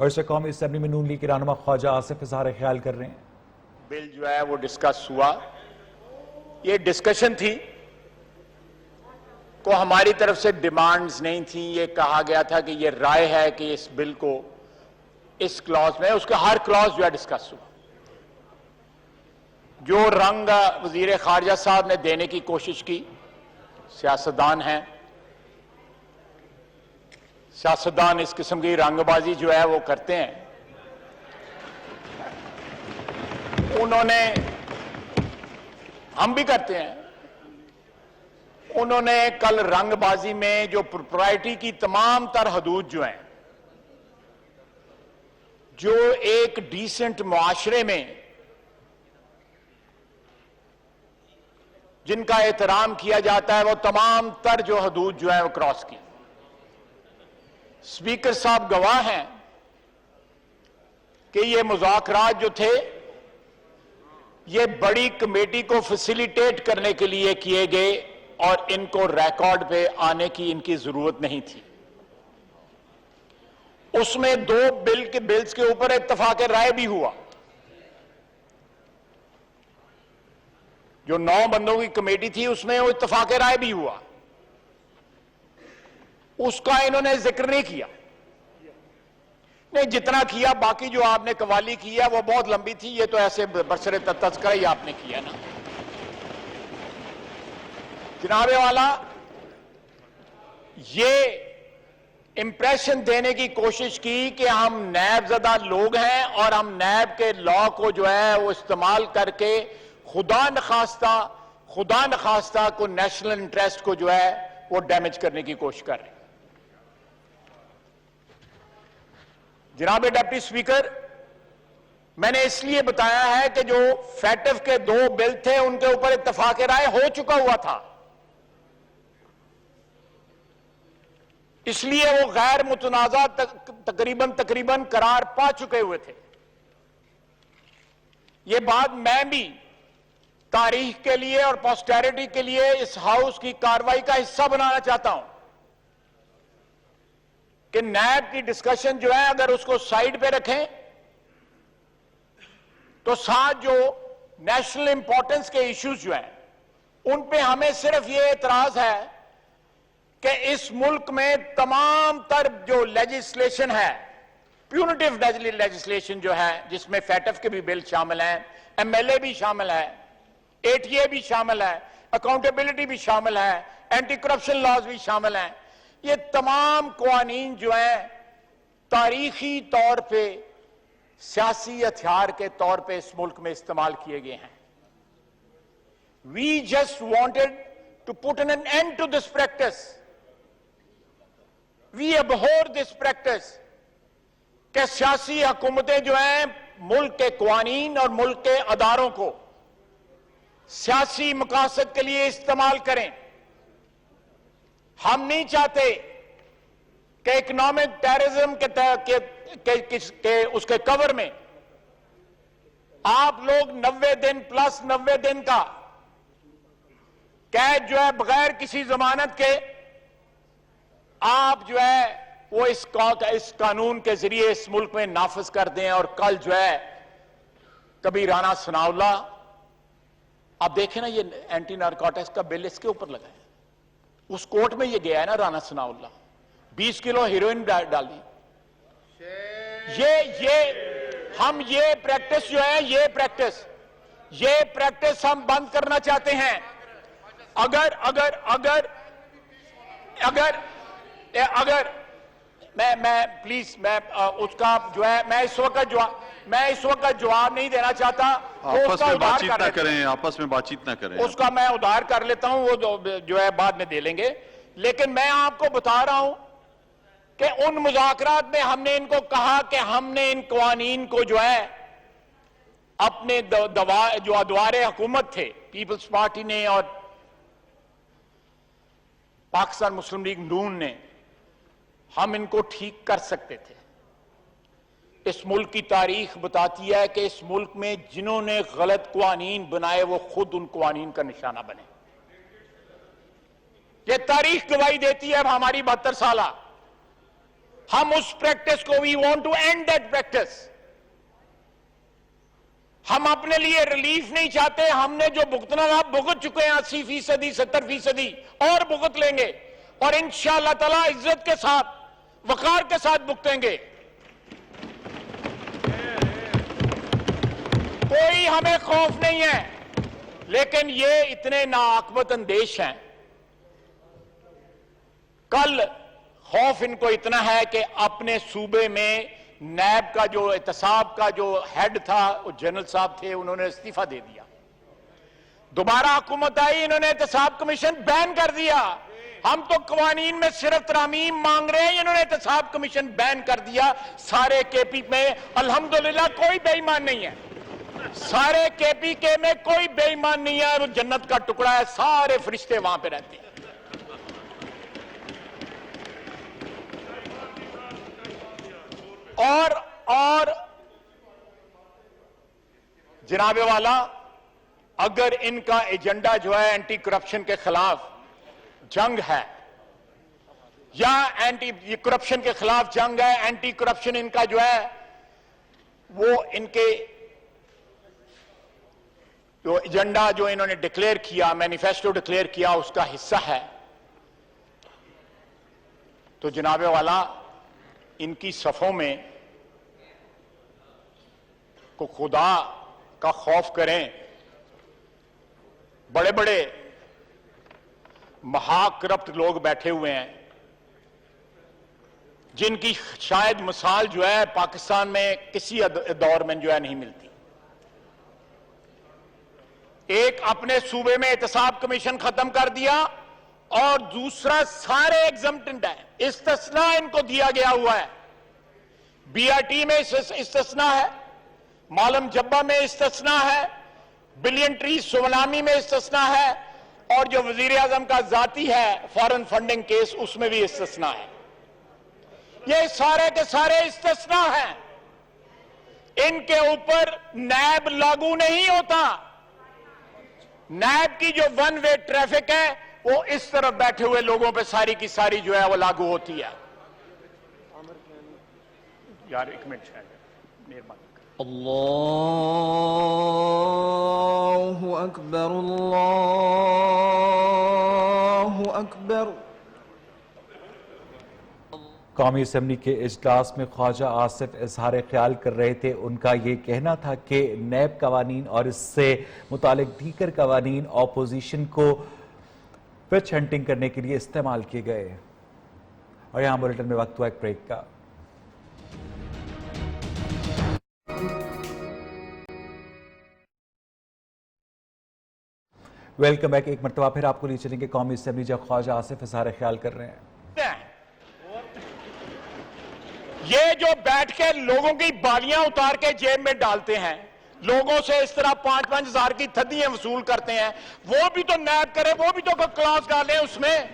और इसे कौमी असेंबली में नून लीग के रहनुमा ख्वाजा आसिफ इजहार ख्याल कर रहे हैं। बिल जो है वो डिस्कस हुआ, ये डिस्कशन थी को हमारी तरफ से डिमांड्स नहीं थी। ये कहा गया था कि ये राय है कि इस बिल को इस क्लॉज में, उसका हर क्लॉज जो है डिस्कस हुआ। जो रंग वजीर खारजा साहब ने देने की कोशिश की, सियासतदान हैं, सियासतदान इस किस्म की रंगबाजी जो है वो करते हैं। उन्होंने, हम भी करते हैं, उन्होंने कल रंगबाजी में जो प्रोप्राइटी की तमाम तर हदूद जो हैं, जो एक डिसेंट मुआशरे में जिनका एहतराम किया जाता है, वो तमाम तर जो हदूद जो है वो क्रॉस की। स्पीकर साहब गवाह हैं कि ये मुज़ाकरात जो थे ये बड़ी कमेटी को फैसिलिटेट करने के लिए किए गए और इनको रिकॉर्ड पे आने की इनकी जरूरत नहीं थी। उसमें दो बिल्स के ऊपर इत्तफाक राय भी हुआ। जो 9 बंदों की कमेटी थी उसमें वो इत्तफाक राय भी हुआ, उसका इन्होंने जिक्र नहीं किया। नहीं, जितना किया, बाकी जो आपने कवाली की है वो बहुत लंबी थी, ये तो ऐसे बरसरे तस्करा ही आपने किया ना। जनाबे वाला, ये इंप्रेशन देने की कोशिश की कि हम नैबज़दा लोग हैं और हम नैब के लॉ को जो है वो इस्तेमाल करके खुदा न खास्ता को नेशनल इंटरेस्ट को जो है वो डैमेज करने की कोशिश कर रहे हैं। जनाब डिप्टी स्पीकर, मैंने इसलिए बताया है कि जो फैटिफ के 2 बिल थे उनके ऊपर इत्तफाक राय हो चुका हुआ था, इसलिए वो गैर मुतनाज़ा तकरीबन करार पा चुके हुए थे। ये बात मैं भी तारीख के लिए और पोस्टेरिटी के लिए इस हाउस की कार्रवाई का हिस्सा बनाना चाहता हूं कि नैब की डिस्कशन जो है अगर उसको साइड पे रखें तो साथ जो नेशनल इंपॉर्टेंस के इश्यूज जो हैं उन पे हमें सिर्फ ये एतराज है कि इस मुल्क में तमाम तर जो लेजिस्लेशन है, प्यूनिटिव लेजिस्लेशन जो है, जिसमें फैटफ के भी बिल शामिल हैं, एमएलए भी शामिल है, एटीए भी शामिल है, अकाउंटेबिलिटी भी शामिल है, एंटी करप्शन लॉज भी शामिल हैं, ये तमाम कानून जो हैं तारीखी तौर पे सियासी हथियार के तौर पे इस मुल्क में इस्तेमाल किए गए हैं। We just wanted to put an end to this practice. We abhor this practice कि सियासी हुकूमतें जो हैं मुल्क के कानून और मुल्क के अदारों को सियासी मकासद के लिए इस्तेमाल करें। हम नहीं चाहते कि इकोनॉमिक टेररिज्म के उसके कवर में आप लोग 90 दिन प्लस 90 दिन का कैद जो है बगैर किसी जमानत के आप जो है वो इस कानून के जरिए इस मुल्क में नाफिज कर दें। और कल जो है कभी राना सनाउल्लाह, आप देखें ना, ये एंटी नारकोटिक्स का बिल इसके ऊपर लगा है, उस कोर्ट में ये गया है ना राना सनाउल्लाह, 20 किलो हीरोइन डाली। हम ये प्रैक्टिस जो है, ये प्रैक्टिस हम बंद करना चाहते हैं। अगर मैं प्लीज, मैं उसका जो है मैं इस वक्त जवाब नहीं देना चाहता। आपस में बातचीत ना करें, आपस में बातचीत ना करें। उसका मैं उधार कर लेता हूं, वो जो है बाद में दे लेंगे। लेकिन मैं आपको बता रहा हूं कि उन मुज़ाकरात में हमने इनको कहा कि हमने इन कानून को जो है अपने जो अदवारे हुकूमत थे, पीपल्स पार्टी ने और पाकिस्तान मुस्लिम लीग नून ने, हम इनको ठीक कर सकते थे। इस मुल्क की तारीख बताती है कि इस मुल्क में जिन्होंने गलत कानून बनाए वो खुद उन कानून का निशाना बने। ये तारीख गवाही देती है। अब हमारी 72 साल हम उस प्रैक्टिस को we want to end that practice. हम अपने लिए रिलीफ नहीं चाहते। हमने जो भुगतना था भुगत चुके हैं 80%, 70% और भुगत लेंगे और इंशाअल्लाह ताला इज्जत के साथ, वकार के साथ भुगतेंगे। कोई हमें खौफ नहीं है, लेकिन ये इतने नाअक्बत अंदेश हैं। कल खौफ इनको इतना है कि अपने सूबे में नैब का जो एहतसाब का जो हेड था वो जनरल साहब थे, उन्होंने इस्तीफा दे दिया। दोबारा हुकूमत आई, इन्होंने एहतसाब कमीशन बैन कर दिया। हम तो कवानीन में सिर्फ तरामीम मांग रहे हैं, इन्होंने एहतसाब कमीशन बैन कर दिया। सारे केपी में अल्हम्दुलिल्लाह कोई बेईमान नहीं है, सारे केपी के में कोई बेईमान नहीं है। वो जन्नत का टुकड़ा है, सारे फरिश्ते वहां पे रहते हैं। और जनाबे वाला, अगर इनका एजेंडा जो है एंटी करप्शन के खिलाफ जंग है या एंटी करप्शन के खिलाफ जंग है, एंटी करप्शन इनका जो है वो इनके जो एजेंडा जो इन्होंने डिक्लेयर किया, मैनिफेस्टो डिक्लेयर किया, उसका हिस्सा है, तो जनाबे वाला इनकी सफों में को खुदा का खौफ करें। बड़े बड़े महाकरप्ट लोग बैठे हुए हैं जिनकी शायद मिसाल जो है पाकिस्तान में किसी दौर में जो है नहीं मिलती। एक अपने सूबे में एहतसाब कमीशन खत्म कर दिया और दूसरा सारे एग्जम्प्टेड है, इस्तिस्ना इनको दिया गया हुआ है। बीआरटी में इस्तिस्ना है, मालम जब्बा में इस्तिस्ना है, बिलियन ट्री सुवनामी में इस्तिस्ना है, और जो वजीर आजम का जाती है फॉरेन फंडिंग केस उसमें भी इस्तिस्ना है। ये सारे के सारे इस्तिस्ना हैं, इनके ऊपर नैब लागू नहीं होता। नैब की जो वन वे ट्रैफिक है वो इस तरफ बैठे हुए लोगों पे सारी की सारी जो है वो लागू होती है। यार एक मिनट शायद, मेहरबानी। अल्लाहु अकबर, अल्लाहु अकबर। कौमी असम्बली के इजलास में ख्वाजा आसिफ इजहार ख्याल कर रहे थे। उनका ये कहना था कि नैब कवानीन और इससे मुतालिक दीगर कवानीन ऑपोजिशन को विच हंटिंग करने के लिए इस्तेमाल किए गए। और यहां बुलेटिन में वक्त हुआ एक ब्रेक का। Welcome back. एक मरतबा फिर आपको लिए चलेंगे कौमी असम्बली जब ख्वाजा आसिफ इजहार ख्याल कर रहे हैं। ये जो बैठ के लोगों की बालियां उतार के जेब में डालते हैं, लोगों से इस तरह 5-5 हजार की थदियां वसूल करते हैं, वो भी तो नैब करे, वो भी तो क्लास डालें उसमें।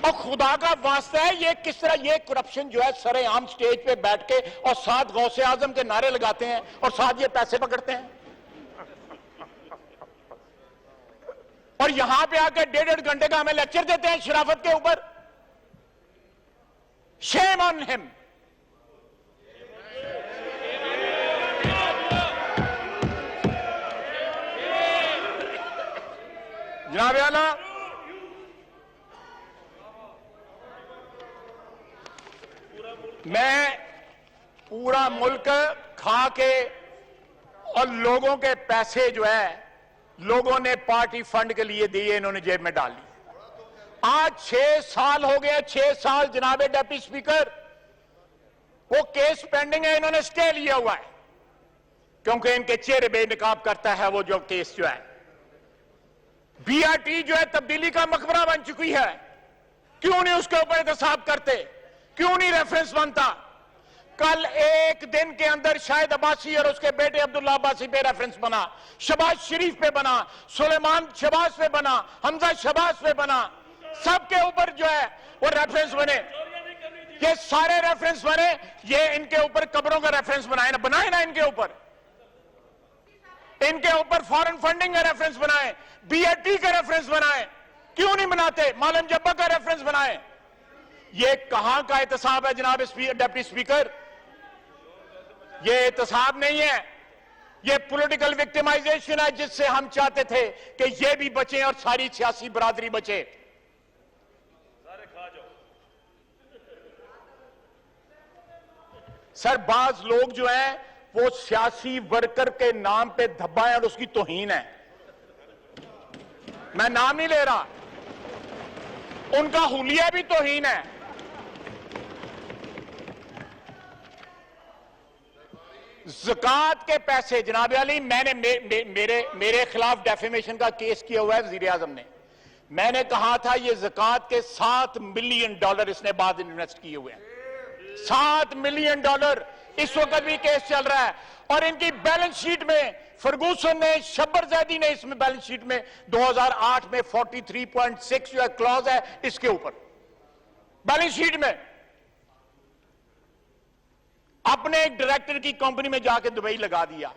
और खुदा का वास्ता है, ये किस तरह ये करप्शन जो है सरेआम स्टेज पे बैठ के और साथ गौसे आजम के नारे लगाते हैं और साथ ये पैसे पकड़ते हैं, और यहां पे आकर 1.5 घंटे का हमें लेक्चर देते हैं शराफत के ऊपर। Shame on him. जनाब आला, मैं पूरा मुल्क खा के और लोगों के पैसे जो है लोगों ने पार्टी फंड के लिए दिए, इन्होंने जेब में डाल ली। आज 6 साल हो गए, 6 साल जनाबे डेप्टी स्पीकर, वो केस पेंडिंग है, इन्होंने स्टे लिया हुआ है क्योंकि इनके चेहरे बेनकाब करता है वो जो केस जो है। बीआरटी जो है तब्दीली का मकबरा बन चुकी है, क्यों नहीं उसके ऊपर एहतसाब करते, क्यों नहीं रेफरेंस बनता। कल एक दिन के अंदर शाहिद अब्बासी और उसके बेटे अब्दुल्ला अब्बासी पे रेफरेंस बना, शहबाज शरीफ पे बना, सुलेमान शहबाज पे बना, हमजा शहबाज पे बना, सबके ऊपर जो है वो रेफरेंस बने। ये सारे रेफरेंस बने, ये इनके ऊपर कब्रों का रेफरेंस बनाए ना, बनाए ना इनके ऊपर फॉरेन फंडिंग का रेफरेंस बनाए, बीआरटी का रेफरेंस बनाए, क्यों नहीं बनाते, मालम जब्बा का रेफरेंस बनाए। ये कहां का एहतसाब है जनाब डिप्टी स्पीकर? ये एहतसाब नहीं है, ये पॉलिटिकल विक्टिमाइजेशन है, जिससे हम चाहते थे कि ये भी बचे और सारी सियासी बरादरी बचे। सर, बाज लोग जो हैं वो सियासी वर्कर के नाम पे धब्बा है और उसकी तौहीन है। मैं नाम नहीं ले रहा, उनका हुलिया भी तौहीन है। ज़कात के पैसे जनाब अली, मैंने मेरे खिलाफ डेफेमेशन का केस किया हुआ है वज़ीर आज़म ने। मैंने कहा था ये ज़कात के $7 मिलियन इसने बाद इन्वेस्ट किए हुए हैं। $7 मिलियन इस वक्त भी केस चल रहा है। और इनकी बैलेंस शीट में फर्गूसन ने, शब्बर जैदी ने इसमें बैलेंस शीट में 2008 में 43.6 जो है क्लॉज है इसके ऊपर बैलेंस शीट में। अपने एक डायरेक्टर की कंपनी में जाके दुबई लगा दिया।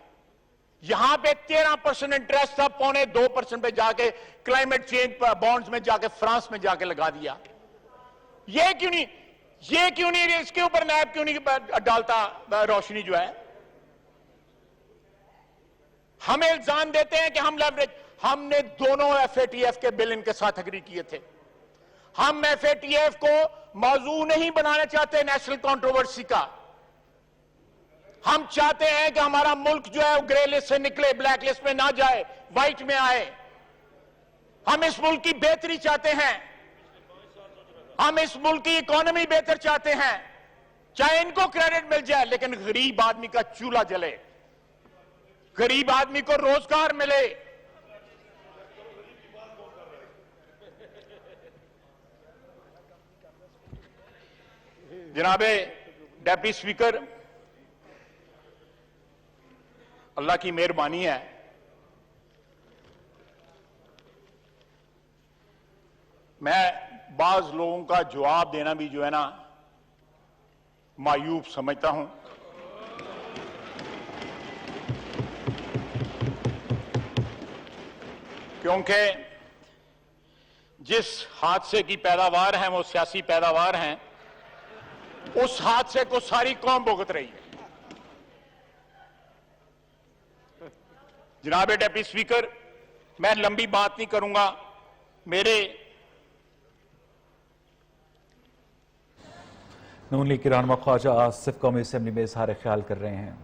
यहां पे 13% इंटरेस्ट था, 2.25% पे जाके क्लाइमेट चेंज बॉन्ड्स में जाके फ्रांस में जाके लगा दिया। ये क्यों नहीं इसके ऊपर नैब क्यों नहीं डालता रोशनी जो है? हमें इल्जाम देते हैं कि हम लेवरेज, हमने दोनों एफएटीएफ के बिल इनके साथ एग्री किए थे। हम एफएटीएफ को मौजू नहीं बनाना चाहते नेशनल कंट्रोवर्सी का। हम चाहते हैं कि हमारा मुल्क जो है वो ग्रे लिस्ट से निकले, ब्लैक लिस्ट में ना जाए, व्हाइट में आए। हम इस मुल्क की बेहतरी चाहते हैं, हम इस मुल्क की इकोनॉमी बेहतर चाहते हैं। चाहे इनको क्रेडिट मिल जाए, लेकिन गरीब आदमी का चूल्हा जले, गरीब आदमी को रोजगार मिले। जनाबे डिप्टी स्पीकर, अल्लाह की मेहरबानी है, मैं बाज लोगों का जवाब देना भी जो है ना मायूब समझता हूं। क्योंकि जिस हादसे की पैदावार है वो सियासी पैदावार हैं, उस हादसे को सारी कौम भुगत रही है। जनाब डिप्टी स्पीकर, मैं लंबी बात नहीं करूंगा। नून लीग के रहनुमा ख्वाजा आसिफ कौमी असेंबली में इजहार ख्याल कर रहे हैं।